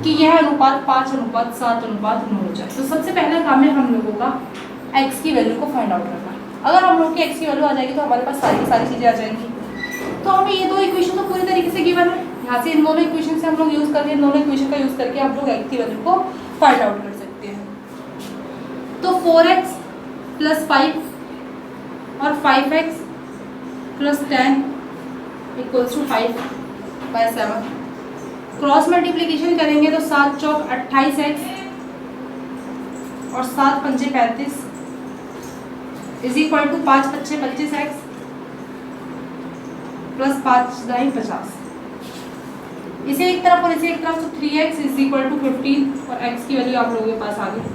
कि यह अनुपात 5:7:9 हो जाए। तो सबसे पहला काम है हम लोगों का x की वैल्यू को फाइंड आउट करना। अगर हम लोग की x की वैल्यू आ जाएगी तो हमारे पास सारी की सारी चीज़ें आ जाएंगी। तो हमें ये 2 इक्वेशन तो पूरी तरीके से गिवन है, यहाँ से इन दोनों इक्वेशन से हम लोग यूज़ करके, इन दोनों इक्वेशन का यूज़ करके हम लोग x की वैल्यू को फाइंड आउट कर सकते हैं। तो 4x + 5 और 5x + 10 = 5/7। क्रॉस मल्टीप्लिकेशन करेंगे तो 7 चौक 28x और 7 पंजे 35 = 5 पच्चे 25x + 5 दाई 50। इसे एक तरफ और इसे एक तरफ, तो 3x = 15 और x की वैल्यू आप लोगों के पास आ गई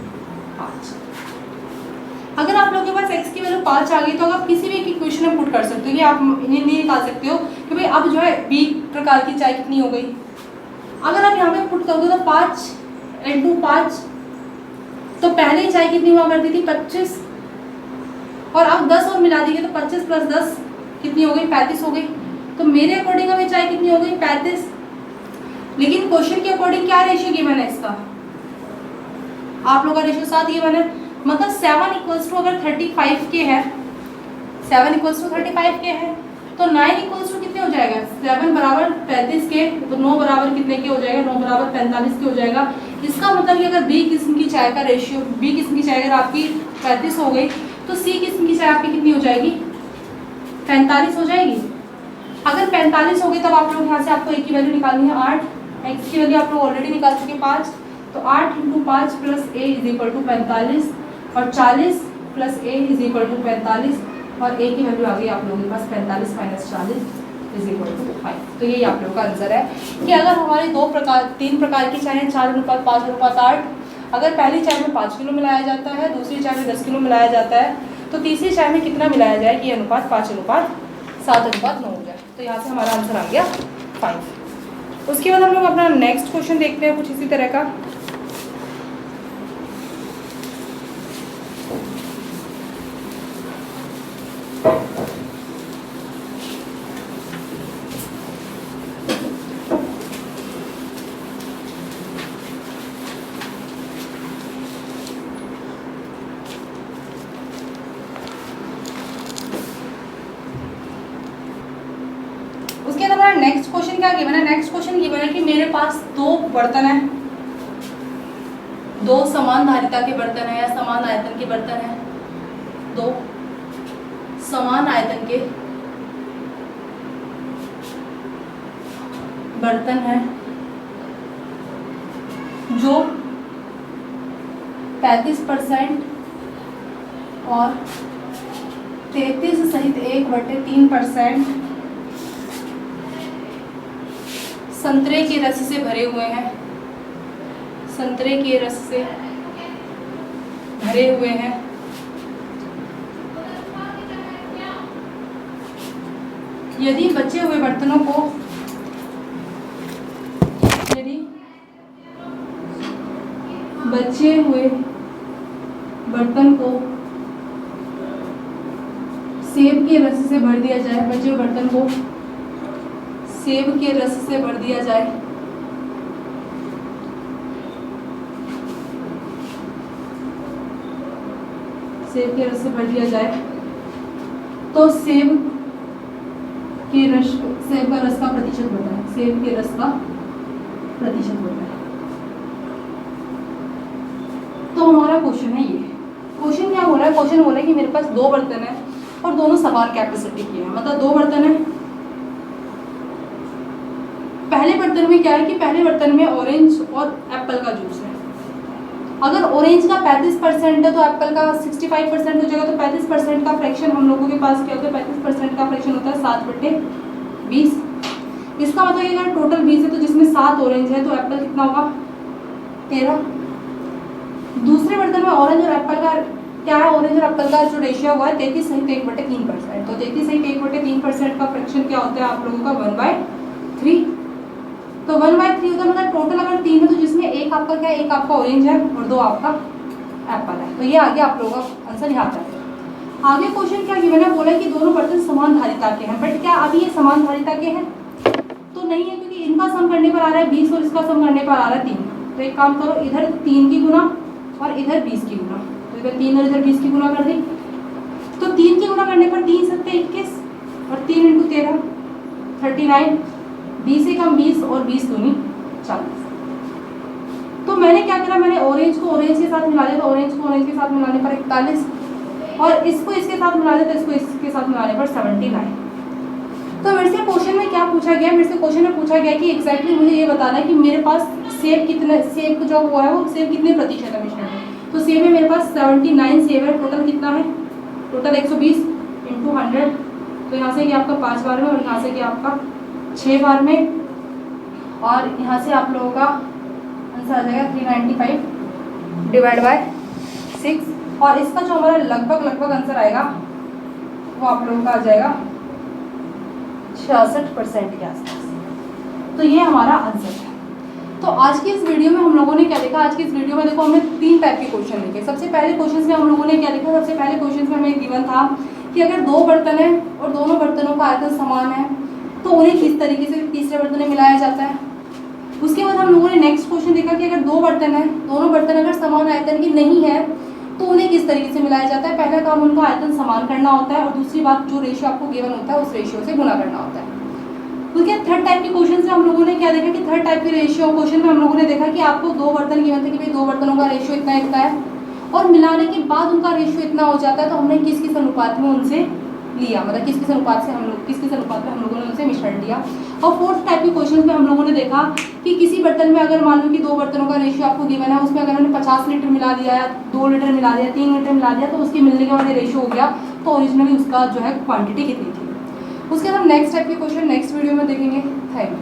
5। अगर आप लोगों के पास x की वैल्यू 5 आ गई तो आप किसी भी इक्वेशन में पुट कर सकते हो, ये आप नहीं निकाल सकते हो कि भाई अब जो है b प्रकार की चाय कितनी हो गई। अगर आप यहाँ पे पुट करोगे तो 5 × 5, तो पहले चाय कितनी हुआ करती थी 25, और अब 10 और मिला दीजिए तो 25 + 10 कितनी हो गई 35 हो गई। तो मेरे अकॉर्डिंग हमें चाय कितनी हो गई 35, लेकिन क्वेश्चन के अकॉर्डिंग क्या रेशियो गिवन है इसका, आप लोग का रेशियो 7 गिवन है, मतलब 7 अगर 35 के है, 7 35 के है तो 9 कितने हो जाएगा, 7 बराबर 35 के, तो 9 बराबर कितने के हो जाएगा, 9 बराबर 45 के हो जाएगा। इसका मतलब कि अगर बी किस्म की चाय का रेशियो, बी किस्म की चाय अगर आपकी 35 हो गई तो सी किस्म की चाय आपकी कितनी हो जाएगी 45 हो जाएगी। अगर 45 हो गई तब आप लोग यहाँ से आपको ए की वैल्यू निकालनी है 8, एक्स की वैल्यू आप लोग ऑलरेडी निकाल चुके 5, तो 8 × 5 + a = 45 और 40 + a = 45 और a की वैल्यू आ गई आप लोगों के पास 45 - 40 = 5। तो यही आप लोगों का आंसर है कि अगर हमारी 3 प्रकार की चाय है 4:5:8, अगर पहली चाय में 5 किलो मिलाया जाता है, दूसरी चाय में 10 किलो मिलाया जाता है, तो तीसरी चाय में कितना मिलाया जाए कि अनुपात 5:7:9 हो जाए। तो यहाँ से हमारा आंसर आ गया 5। उसके बाद हम लोग अपना नेक्स्ट क्वेश्चन देखते हैं कुछ इसी तरह का। नेक्स्ट क्वेश्चन क्या गिवन है, नेक्स्ट क्वेश्चन गिवन है कि मेरे पास 2 बर्तन है, 2 समान धारिता के बर्तन है या समान आयतन के बर्तन है, 2 समान आयतन के बर्तन है जो 35% और 33 सहित 1/3% संतरे के रस से भरे हुए हैं, संतरे के रस से भरे हुए हैं। यदि बचे हुए बर्तनों को बचे हुए बर्तन को सेब के रस से भर दिया जाए, बचे हुए बर्तन को सेब के रस से भर दिया जाए, सेब के रस से भर दिया जाए तो सेब का रस का प्रतिशत बढ़ता है, सेब के रस का प्रतिशत बढ़ता है। तो हमारा क्वेश्चन है ये। क्वेश्चन क्या हो रहा है? क्वेश्चन बोला है कि मेरे पास 2 बर्तन है और दोनों समान कैपेसिटी के हैं, मतलब 2 बर्तन है। पहले बर्तन में क्या है कि पहले बर्तन में ऑरेंज और एप्पल का जूस है। अगर ऑरेंज का 35% है तो एप्पल का 65% हो जाएगा, तो 35% का फ्रैक्शन हम लोगों के पास क्या होता है? 35% का फ्रैक्शन होता है 7/20। इसका मतलब अगर टोटल 20 है तो जिसमें 7 ऑरेंज है तो एप्पल कितना होगा? 13। दूसरे बर्तन में ऑरेंज और एप्पल का क्या है? ऑरेंज और एप्पल का जो रेशियो हुआ है 33 सहित 1/3%। तो 33 सहित 1/3% का फ्रैक्शन क्या होता है आप लोगों का? 1/3। तो 1/3 होता है, मतलब टोटल अगर 3 है तो जिसमें एक आपका क्या है? एक आपका ऑरेंज है और 2 आपका एप्पल है। तो ये आगे आप लोगों का आंसर यहाँ तक है। आगे क्वेश्चन क्या गिवन है? बोला कि दोनों बर्तन समान धारिता के हैं, बट क्या अभी ये समान धारिता के हैं? तो नहीं है, क्योंकि इनका सम करने पर आ रहा है 20 और इसका सम करने पर आ रहा है 3। तो एक काम करो, इधर 3 की गुना और इधर 20 की गुना, तो इधर 3 और इधर 20 की गुना कर दी। तो 3 की गुना करने पर 3 7 21 और 3 × 13 39, 20 से कम 20 और 20 दूनी 40। तो मैंने क्या करा? मैंने ऑरेंज को ऑरेंज के साथ मिला दिया, तो ऑरेंज को ऑरेंज के साथ मिलाने पर 41 और इसको इसके साथ मिला दिया तो इसको इसके साथ मिलाने पर 79। तो मेरे से क्वेश्चन में क्या पूछा गया? मेरे से क्वेश्चन में पूछा गया कि एग्जैक्टली मुझे ये बताना है कि मेरे पास सेब कितने, सेब जो हुआ है वो सेब कितने प्रतिशत है मिश्रण में। तो सेब में मेरे पास 79 सेब है। टोटल कितना है? टोटल 120 × 100। तो यहाँ से कि आपका 5 बार में और यहाँ से कि आपका 6 बार में, और यहाँ से आप लोगों का आंसर आ जाएगा 395 / 6। और इसका जो हमारा लगभग आंसर आएगा वो आप लोगों का आ जाएगा 66% के आसपास। तो ये हमारा आंसर है। तो आज की इस वीडियो में हम लोगों ने क्या देखा? आज की इस वीडियो में देखो हमने 3 टाइप के क्वेश्चन देखे। सबसे पहले क्वेश्चन में हम लोगों ने क्या देखा? सबसे पहले क्वेश्चन में हमें गिवन था कि अगर 2 बर्तन है और दोनों बर्तनों का आयतन समान है तो उन्हें किस तरीके से तीसरे बर्तन में मिलाया जाता है। उसके बाद हम लोगों ने नेक्स्ट क्वेश्चन देखा कि अगर 2 बर्तन है, दोनों बर्तन अगर समान आयतन की नहीं है तो उन्हें किस तरीके से मिलाया जाता है। पहला काम उनका आयतन समान करना होता है और दूसरी बात जो रेशियो आपको गिवन होता है उस रेशियो से गुणा करना होता है। उसके थर्ड टाइप के क्वेश्चन में हम लोगों ने क्या देखा कि थर्ड टाइप के रेशियो क्वेश्चन में हम लोगों ने देखा कि आपको 2 बर्तन गिवन थे कि भाई 2 बर्तनों का रेशियो इतना इतना है और मिलाने के बाद उनका रेशियो इतना हो जाता है, तो हमने किस किस अनुपात में उनसे लिया, मतलब किस किस अनुपात में हम लोगों ने उनसे मिश्रण लिया। और फोर्थ टाइप के क्वेश्चन में हम लोगों ने देखा कि किसी बर्तन में अगर मान लो कि 2 बर्तनों का रेशियो आपको गिवन है, उसमें अगर हमने 50 लीटर मिला दिया या 2 लीटर मिला दिया, 3 लीटर मिला दिया, तो उसके मिलने के बाद ये रेशियो हो गया, तो ओरिजिनली उसका जो है क्वांटिटी कितनी थी। उसके बाद हम नेक्स्ट टाइप के क्वेश्चन नेक्स्ट वीडियो में देखेंगे। Thank you.